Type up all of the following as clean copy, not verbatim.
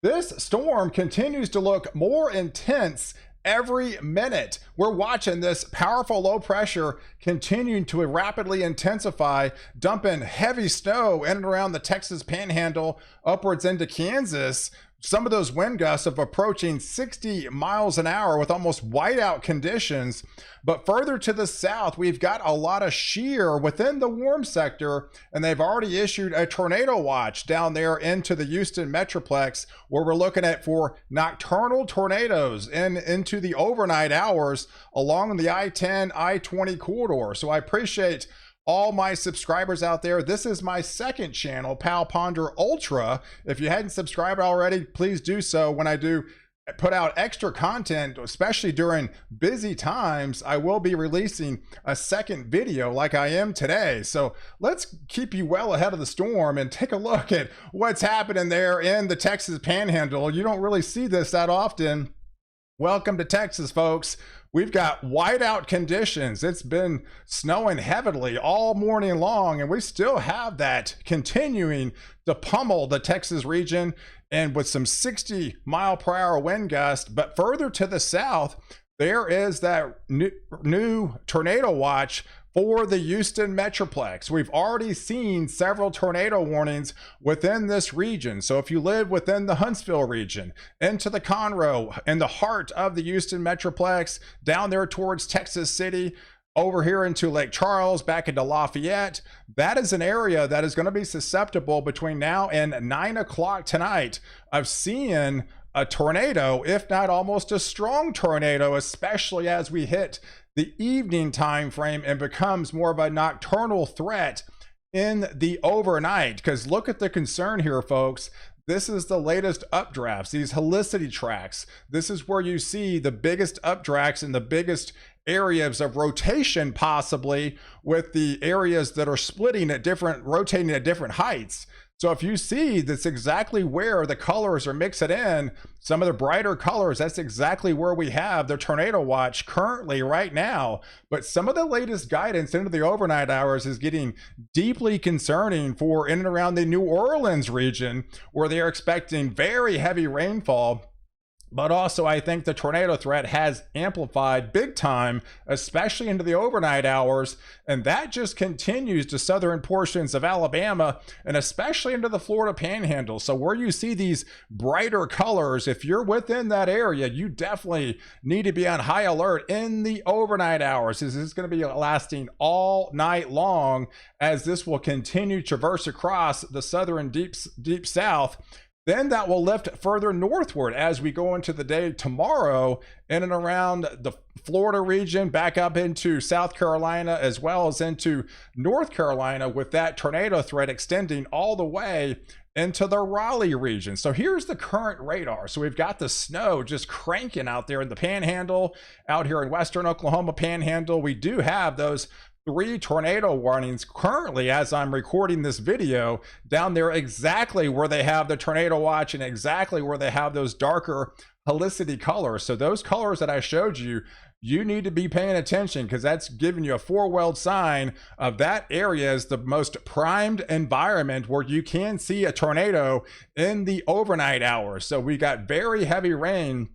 This storm continues to look more intense every minute. We're watching this powerful low pressure continuing to rapidly intensify, dumping heavy snow in and around the Texas Panhandle, upwards into Kansas. Some of those wind gusts of approaching 60 miles an hour with almost whiteout conditions. But further to the south, we've got a lot of shear within the warm sector, and they've already issued a tornado watch down there into the Houston Metroplex, where we're looking at for nocturnal tornadoes into the overnight hours along the I-10, I-20 corridor. So I appreciate all my subscribers out there. This is my second channel, Pal Ponder Ultra. If you hadn't subscribed already, please do so. When I do put out extra content, especially during busy times, I will be releasing a second video like I am today. So let's keep you well ahead of the storm and take a look at what's happening there in the Texas Panhandle. You don't really see this that often. Welcome to Texas, folks. We've got whiteout conditions. It's been snowing heavily all morning long, and we still have that continuing to pummel the Texas region, and with some 60-mile-per-hour wind gust. But further to the south, there is that new tornado watch for the Houston Metroplex. We've already seen several tornado warnings within this region. So if you live within the Huntsville region, into the Conroe, in the heart of the Houston Metroplex, down there towards Texas City, over here into Lake Charles, back into Lafayette, that is an area that is going to be susceptible between now and 9 o'clock tonight of seeing a tornado, if not almost a strong tornado, especially as we hit the evening time frame and becomes more of a nocturnal threat in the overnight. Because look at the concern here, folks. This is the latest updrafts, these helicity tracks. This is where you see the biggest updrafts and the biggest areas of rotation, possibly with the areas that are splitting at rotating at different heights. So if you see, that's exactly where the colors are mixing in. Some of the brighter colors, that's exactly where we have the tornado watch currently right now. But some of the latest guidance into the overnight hours is getting deeply concerning for in and around the New Orleans region, where they are expecting very heavy rainfall. But also, I think the tornado threat has amplified big time, especially into the overnight hours. And that just continues to southern portions of Alabama and especially into the Florida Panhandle. So where you see these brighter colors, if you're within that area, you definitely need to be on high alert in the overnight hours. This is going to be lasting all night long, as this will continue to traverse across the southern deep south. Then that will lift further northward as we go into the day tomorrow, in and around the Florida region, back up into South Carolina, as well as into North Carolina, with that tornado threat extending all the way into the Raleigh region. So here's the current radar. So we've got the snow just cranking out there in the Panhandle, out here in western Oklahoma Panhandle. We do have those 3 tornado warnings currently as I'm recording this video down there, exactly where they have the tornado watch and exactly where they have those darker helicity colors. So those colors that I showed you, you need to be paying attention, because that's giving you a four-welled sign of that area is the most primed environment where you can see a tornado in the overnight hours. So we got very heavy rain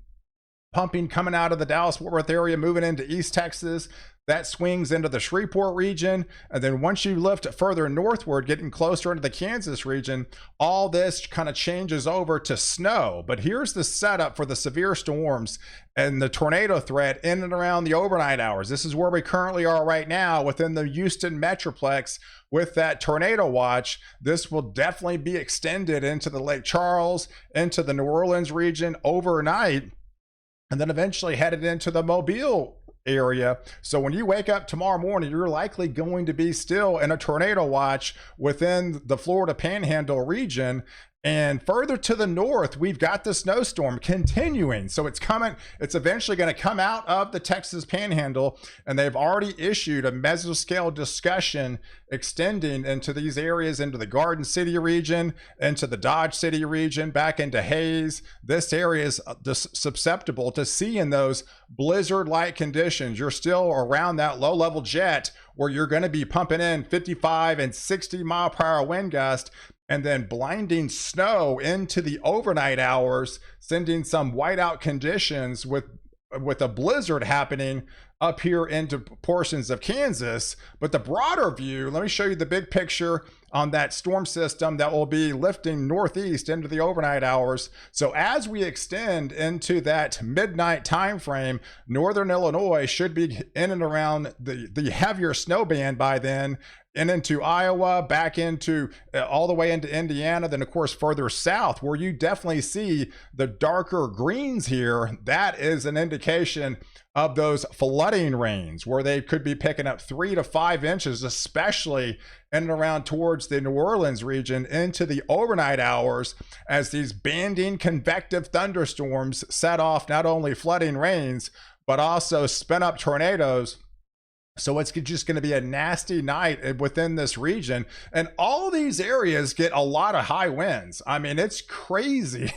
pumping coming out of the Dallas-Fort Worth area, moving into East Texas. That swings into the Shreveport region. And then once you lift further northward, getting closer into the Kansas region, all this kind of changes over to snow. But here's the setup for the severe storms and the tornado threat in and around the overnight hours. This is where we currently are right now within the Houston Metroplex with that tornado watch. This will definitely be extended into the Lake Charles, into the New Orleans region overnight, and then eventually headed into the Mobile area. So when you wake up tomorrow morning, you're likely going to be still in a tornado watch within the Florida Panhandle region. And further to the north, we've got the snowstorm continuing. So it's coming, it's eventually going to come out of the Texas Panhandle, and they've already issued a mesoscale discussion extending into these areas, into the Garden City region, into the Dodge City region, back into Hayes. This area is susceptible to seeing those blizzard-like conditions. You're still around that low-level jet where you're going to be pumping in 55 and 60-mile-per-hour wind gust, and then blinding snow into the overnight hours, sending some whiteout conditions with a blizzard happening up here into portions of Kansas. But the broader view, let me show you the big picture on that storm system that will be lifting northeast into the overnight hours. So as we extend into that midnight time frame, northern Illinois should be in and around the heavier snow band by then, and into Iowa, back into all the way into Indiana, then of course further south, where you definitely see the darker greens here. That is an indication of those flooding rains, where they could be picking up 3 to 5 inches, especially in and around towards the New Orleans region into the overnight hours, as these banding convective thunderstorms set off not only flooding rains, but also spin up tornadoes. So it's just going to be a nasty night within this region. And all these areas get a lot of high winds. I mean, it's crazy.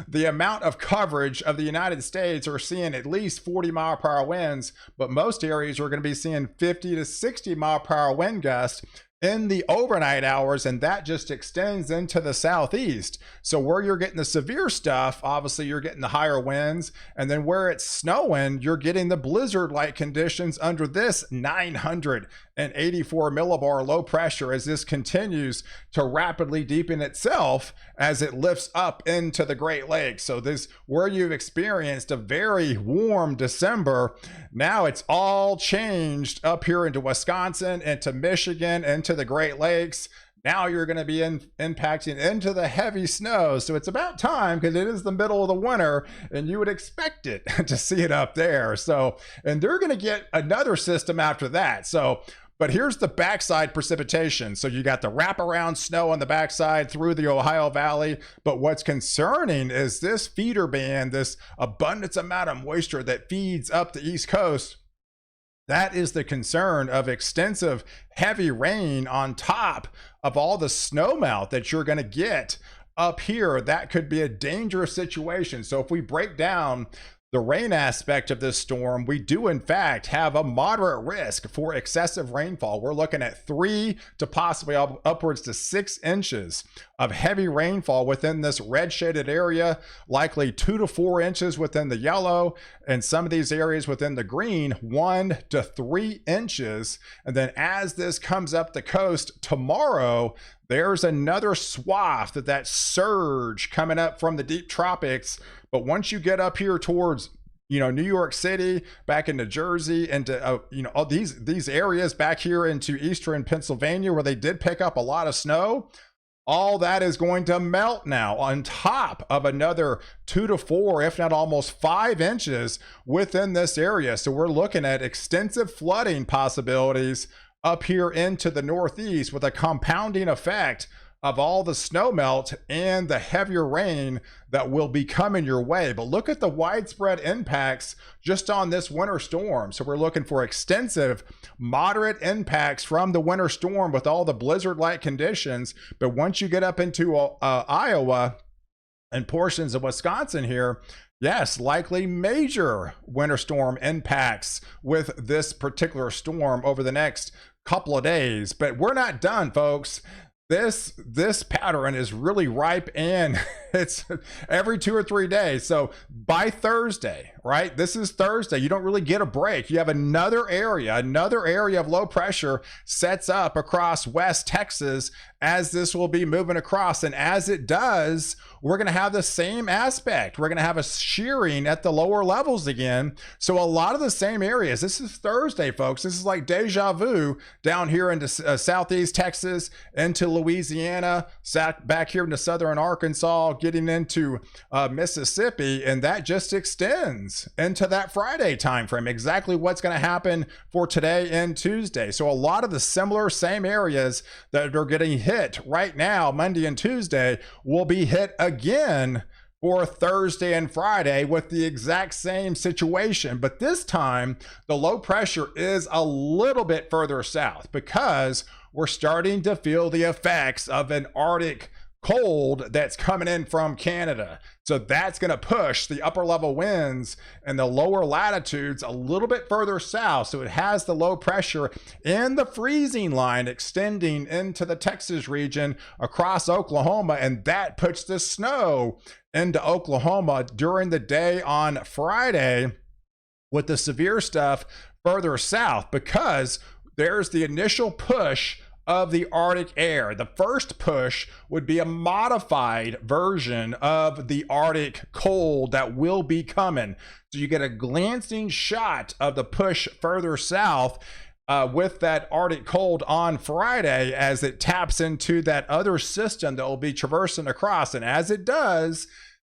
The amount of coverage of the United States are seeing at least 40-mile-per-hour winds, but most areas are going to be seeing 50 to 60-mile-per-hour wind gusts in the overnight hours, and that just extends into the southeast. So where you're getting the severe stuff, obviously you're getting the higher winds, and then where it's snowing, you're getting the blizzard-like conditions under this 984 millibar low pressure, as this continues to rapidly deepen itself as it lifts up into the Great Lakes. So this, where you've experienced a very warm December, now it's all changed up here into Wisconsin, into Michigan, into the Great Lakes. Now you're going to be impacting into the heavy snow. So it's about time, because it is the middle of the winter and you would expect it to see it up there. So, and they're going to get another system after that. So, but here's the backside precipitation. So you got the wraparound snow on the backside through the Ohio Valley. But what's concerning is this feeder band, this abundance amount of moisture that feeds up the East Coast. That is the concern of extensive heavy rain on top of all the snow melt that you're going to get up here. That could be a dangerous situation. So if we break down the rain aspect of this storm, we do in fact have a moderate risk for excessive rainfall. We're looking at 3 to possibly upwards to 6 inches of heavy rainfall within this red shaded area, likely 2 to 4 inches within the yellow, and some of these areas within the green, 1 to 3 inches. And then as this comes up the coast tomorrow, there's another swath of that surge coming up from the deep tropics. But once you get up here towards, New York City, back into Jersey, into, all these areas back here into eastern Pennsylvania, where they did pick up a lot of snow, all that is going to melt now on top of another 2 to 4, if not almost 5 inches within this area. So we're looking at extensive flooding possibilities up here into the Northeast, with a compounding effect of all the snow melt and the heavier rain that will be coming your way. But look at the widespread impacts just on this winter storm. So we're looking for extensive, moderate impacts from the winter storm with all the blizzard-like conditions. But once you get up into Iowa and portions of Wisconsin here, yes, likely major winter storm impacts with this particular storm over the next couple of days. But we're not done, folks. This pattern is really ripe, and it's every 2 or 3 days. So by Thursday, right? This is Thursday. You don't really get a break. You have another area of low pressure sets up across West Texas as this will be moving across. And as it does, we're going to have the same aspect. We're going to have a shearing at the lower levels again. So a lot of the same areas. This is Thursday, folks. This is like deja vu down here into southeast Texas, into Louisiana, back here into southern Arkansas, getting into Mississippi, and that just extends into that Friday time frame. Exactly what's going to happen for today and Tuesday. So a lot of the similar same areas that are getting hit right now, Monday and Tuesday, will be hit again for Thursday and Friday with the exact same situation. But this time, the low pressure is a little bit further south, because we're starting to feel the effects of an Arctic cold that's coming in from Canada. So that's going to push the upper level winds and the lower latitudes a little bit further south. So it has the low pressure in the freezing line extending into the Texas region across Oklahoma, and that puts the snow into Oklahoma during the day on Friday, with the severe stuff further south, because there's the initial push of the Arctic air. The first push would be a modified version of the Arctic cold that will be coming. So you get a glancing shot of the push further south with that Arctic cold on Friday as it taps into that other system that will be traversing across. And as it does,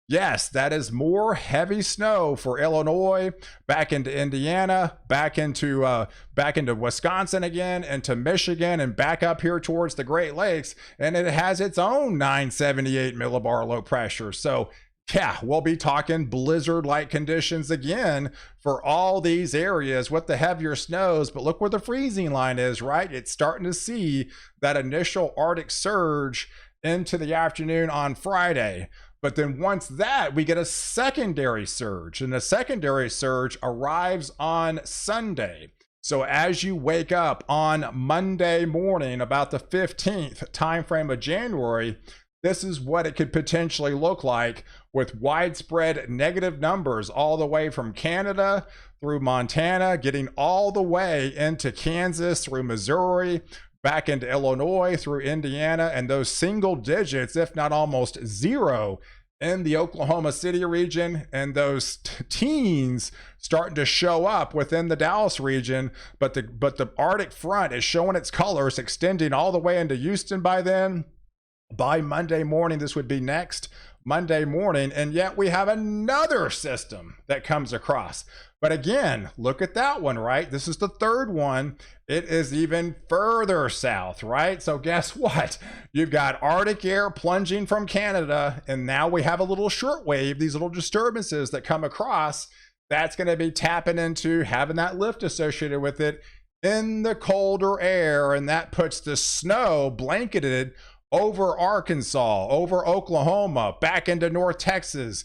yes, that is more heavy snow for Illinois, back into Indiana, back into Wisconsin again, into Michigan, and back up here towards the Great Lakes. And it has its own 978 millibar low pressure. So yeah, we'll be talking blizzard-like conditions again for all these areas with the heavier snows. But look where the freezing line is, right? It's starting to see that initial Arctic surge into the afternoon on Friday. But then once that, we get a secondary surge, and the secondary surge arrives on Sunday. So as you wake up on Monday morning, about the 15th timeframe of January, this is what it could potentially look like, with widespread negative numbers all the way from Canada through Montana, getting all the way into Kansas, through Missouri, back into Illinois, through Indiana, and those single digits, if not almost zero, in the Oklahoma City region, and those teens starting to show up within the Dallas region. But the Arctic front is showing its colors, extending all the way into Houston by then. By Monday morning, this would be next Monday morning, and yet we have another system that comes across. But again, look at that one, right? This is the third one. It is even further south, right? So guess what? You've got Arctic air plunging from Canada, and now we have a little shortwave, these little disturbances that come across. That's going to be tapping into having that lift associated with it in the colder air, and that puts the snow blanketed over Arkansas, over Oklahoma, back into North Texas.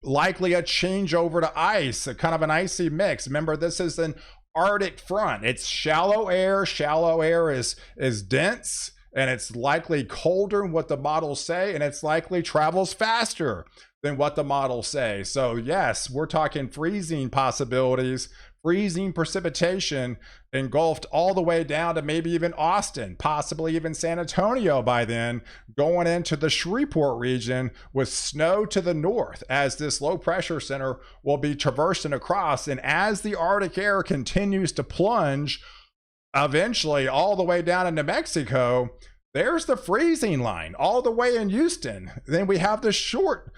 Likely a change over to ice, a kind of an icy mix. Remember, this is an Arctic front. It's shallow air. Shallow air is dense, and it's likely colder than what the models say, and it's likely travels faster than what the models say. So yes, we're talking freezing possibilities, freezing precipitation engulfed all the way down to maybe even Austin, possibly even San Antonio by then, going into the Shreveport region, with snow to the north as this low pressure center will be traversing across. And as the Arctic air continues to plunge eventually all the way down into Mexico, there's the freezing line all the way in Houston. Then we have the short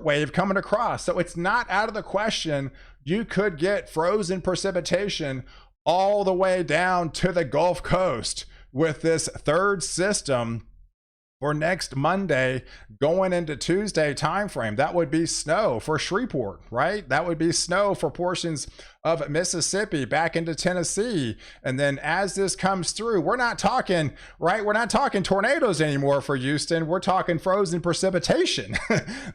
wave coming across. So it's not out of the question you could get frozen precipitation all the way down to the Gulf Coast with this third system for next Monday going into Tuesday timeframe. That would be snow for Shreveport, right? That would be snow for portions of Mississippi back into Tennessee. And then as this comes through, we're not talking, right? We're not talking tornadoes anymore for Houston. We're talking frozen precipitation.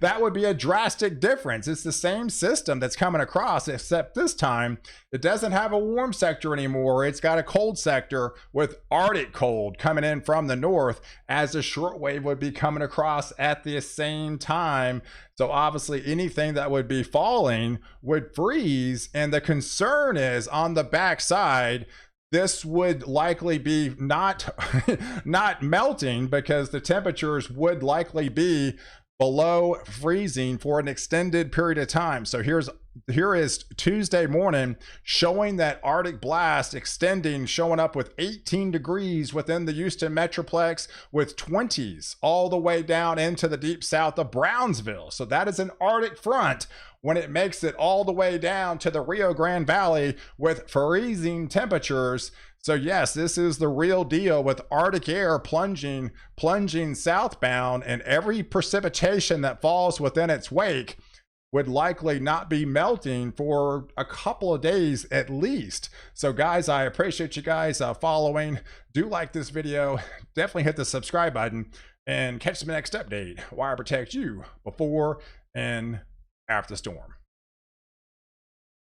That would be a drastic difference. It's the same system that's coming across, except this time it doesn't have a warm sector anymore. It's got a cold sector with Arctic cold coming in from the north, as a short wave would be coming across at the same time. So obviously anything that would be falling would freeze, and the concern is on the backside, this would likely be not melting, because the temperatures would likely be below freezing for an extended period of time. So here is Tuesday morning showing that Arctic blast extending, showing up with 18 degrees within the Houston Metroplex, with 20s all the way down into the deep south of Brownsville. So that is an Arctic front when it makes it all the way down to the Rio Grande Valley with freezing temperatures. So yes, this is the real deal, with Arctic air plunging southbound, and every precipitation that falls within its wake would likely not be melting for a couple of days at least. So guys, I appreciate you guys following. Do like this video. Definitely hit the subscribe button. and catch the next update. Wire protect you before and after the storm.